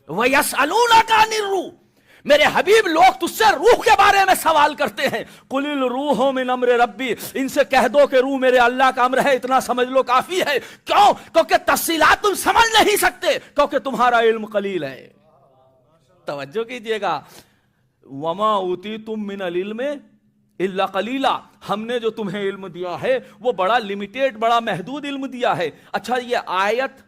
وَيَسْأَلُونَكَ عَنِ الرُّوحِ، میرے حبیب لوگ تجھ سے روح کے بارے میں سوال کرتے ہیں، قُلِ الرُّوحُ مِنْ أَمْرِ رَبِّي، ان سے کہہ دو کہ روح میرے اللہ کا امر ہے، اتنا سمجھ لو کافی ہے۔ کیوں؟ کیونکہ تفصیلات تم سمجھ نہیں سکتے، کیونکہ تمہارا علم قلیل ہے۔ توجہ کیجئے گا، وَمَا أُوتِيتُم مِّنَ الْعِلْمِ إِلَّا قَلِيلًا، ہم نے جو تمہیں علم دیا ہے وہ بڑا لمیٹیڈ، بڑا محدود علم دیا ہے۔ اچھا یہ آیت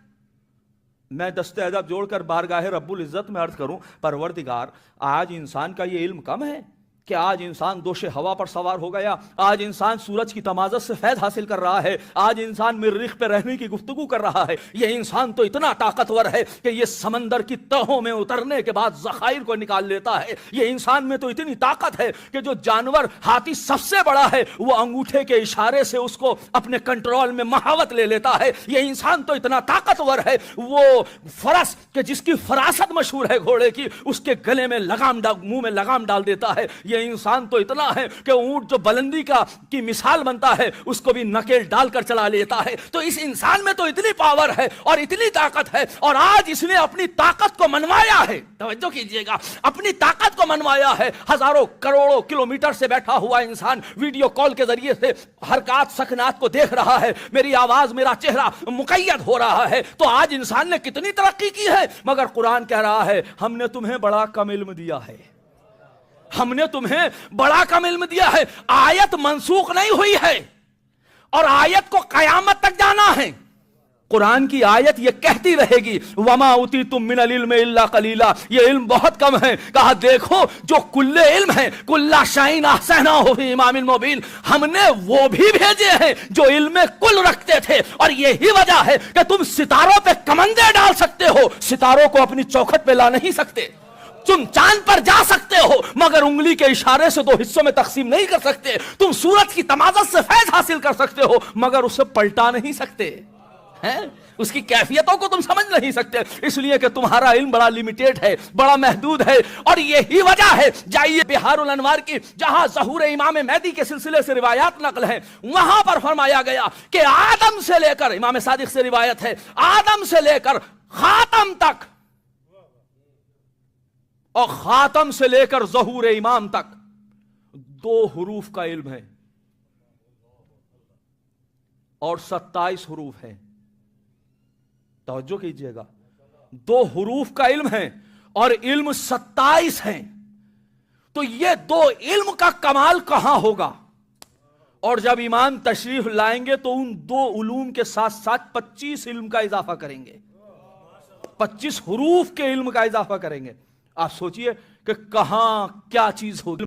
میں دست ادب جوڑ کر بارگاہ رب العزت میں عرض کروں، پروردگار آج انسان کا یہ علم کم ہے کہ آج انسان دوش ہوا پر سوار ہو گیا، آج انسان سورج کی تمازت سے فیض حاصل کر رہا ہے، آج انسان مریخ پہ رہنے کی گفتگو کر رہا ہے۔ یہ انسان تو اتنا طاقتور ہے کہ یہ سمندر کی تہوں میں اترنے کے بعد ذخائر کو نکال لیتا ہے۔ یہ انسان میں تو اتنی طاقت ہے کہ جو جانور ہاتھی سب سے بڑا ہے وہ انگوٹھے کے اشارے سے اس کو اپنے کنٹرول میں محاوت لے لیتا ہے۔ یہ انسان تو اتنا طاقتور ہے، وہ فرس کہ جس کی فراست مشہور ہے گھوڑے کی، اس کے گلے میں منہ میں لگام ڈال دیتا ہے۔ یہ انسان تو اتنا ہے کہ اونٹ جو بلندی کی مثال بنتا ہے اس کو بھی نکیل ڈال کر چلا لیتا ہے۔ تو اس انسان میں تو اتنی پاور ہے اور اتنی طاقت ہے، اور آج اس نے اپنی طاقت کو منوایا ہے۔ توجہ کیجئے گا، اپنی طاقت کو منوایا ہے۔ ہزاروں کروڑوں کلومیٹر سے بیٹھا ہوا انسان ویڈیو کال کے ذریعے سے حرکات سکنات کو دیکھ رہا ہے، میری آواز میرا چہرہ مقید ہو رہا ہے۔ تو آج انسان نے کتنی ترقی کی ہے، مگر قرآن کہہ رہا ہے ہم نے تمہیں بڑا کم علم دیا ہے، ہم نے تمہیں بڑا کم علم دیا ہے۔ آیت منسوخ نہیں ہوئی ہے اور آیت کو قیامت تک جانا ہے۔ قرآن کی آیت یہ کہتی رہے گی وَمَا أُوتِيتُم مِّنَ الْعِلْمِ إِلَّا قَلِيلًا، یہ علم بہت کم ہے۔ کہا دیکھو جو کل علم ہے، كُلَّ شَيْءٍ أَحْصَيْنَاهُ فِي إِمَامٍ مُبِينٍ، ہم نے وہ بھی بھیجے ہیں جو علم کل رکھتے تھے، اور یہی وجہ ہے کہ تم ستاروں پہ کمندے ڈال سکتے ہو، ستاروں کو اپنی چوکھٹ پہ لا نہیں سکتے۔ تم چاند پر جا سکتے ہو مگر انگلی کے اشارے سے دو حصوں میں تقسیم نہیں کر سکتے۔ تم سورج کی تمازت سے فیض حاصل کر سکتے ہو مگر اسے پلٹا نہیں سکتے، اس کی کیفیتوں کو تم سمجھ نہیں سکتے، اس لیے کہ تمہارا علم بڑا لمیٹیڈ ہے، بڑا محدود ہے۔ اور یہی وجہ ہے، جائیے بہار الانوار کی جہاں ظہور امام مہدی کے سلسلے سے روایات نقل ہیں، وہاں پر فرمایا گیا کہ آدم سے لے کر، امام صادق سے روایت ہے، آدم سے لے کر خاتم تک، اور خاتم سے لے کر ظہور امام تک 2 حروف کا علم ہے اور 27 حروف ہے۔ توجہ کیجئے گا، 2 حروف کا علم ہے اور علم 27 ہیں۔ تو یہ 2 علم کا کمال کہاں ہوگا؟ اور جب امام تشریف لائیں گے تو ان 2 علوم کے ساتھ ساتھ 25 علم کا اضافہ کریں گے، 25 حروف کے علم کا اضافہ کریں گے۔ آپ سوچئے کہ کہاں کیا چیز ہوگی۔